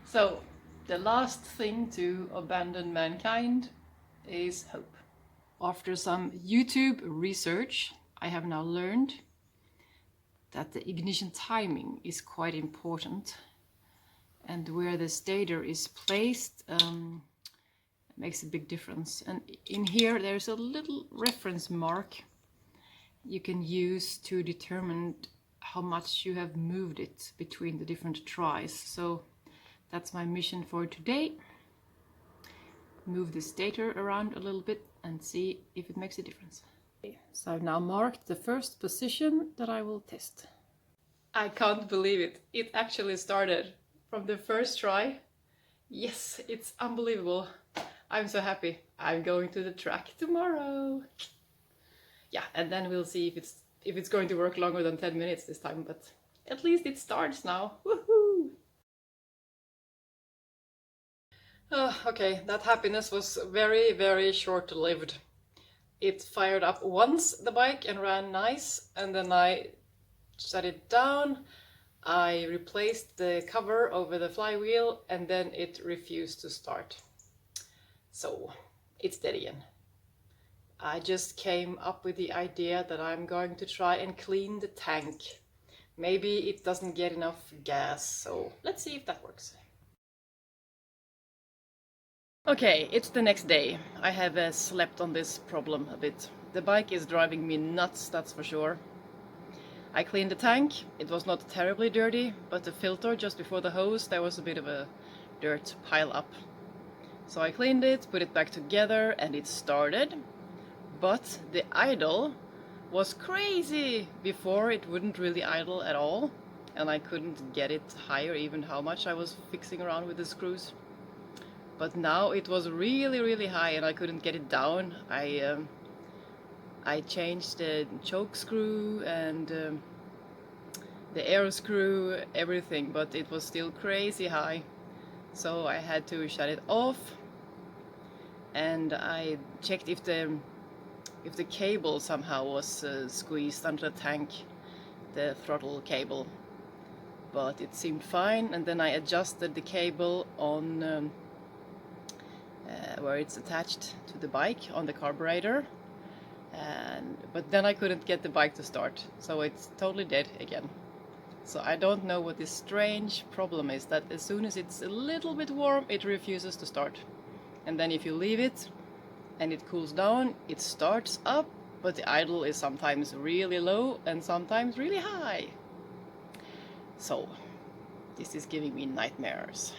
So, the last thing to abandon mankind is hope. After some YouTube research, I have now learned that the ignition timing is quite important, and where the stator is placed makes a big difference. And in here there's a little reference mark you can use to determine how much you have moved it between the different tries. So that's my mission for today. Move the stator around a little bit and see if it makes a difference. So I've now marked the first position that I will test. I can't believe it. It actually started from the first try. Yes, it's unbelievable. I'm so happy. I'm going to the track tomorrow. Yeah, and then we'll see if it's going to work longer than 10 minutes this time, but at least it starts now. Woohoo! Okay, that happiness was very, very short-lived. It fired up once, the bike, and ran nice, and then I shut it down. I replaced the cover over the flywheel, and then it refused to start. So, it's dead again. I just came up with the idea that I'm going to try and clean the tank. Maybe it doesn't get enough gas, so let's see if that works. Okay, it's the next day. I have slept on this problem a bit. The bike is driving me nuts, that's for sure. I cleaned the tank. It was not terribly dirty, but the filter just before the hose, there was a bit of a dirt pile up. So I cleaned it, put it back together, and it started. But the idle was crazy. Before it wouldn't really idle at all, and I couldn't get it higher even how much I was fixing around with the screws. But now it was really, really high and I couldn't get it down. I changed the choke screw and the air screw, everything, but it was still crazy high. So I had to shut it off, and I checked if the cable somehow was squeezed under the tank, the throttle cable, but it seemed fine. And then I adjusted the cable on where it's attached to the bike on the carburetor, but then I couldn't get the bike to start, so it's totally dead again. So I don't know what this strange problem is, that as soon as it's a little bit warm it refuses to start, and then if you leave it and it cools down it starts up, but the idle is sometimes really low and sometimes really high. So this is giving me nightmares.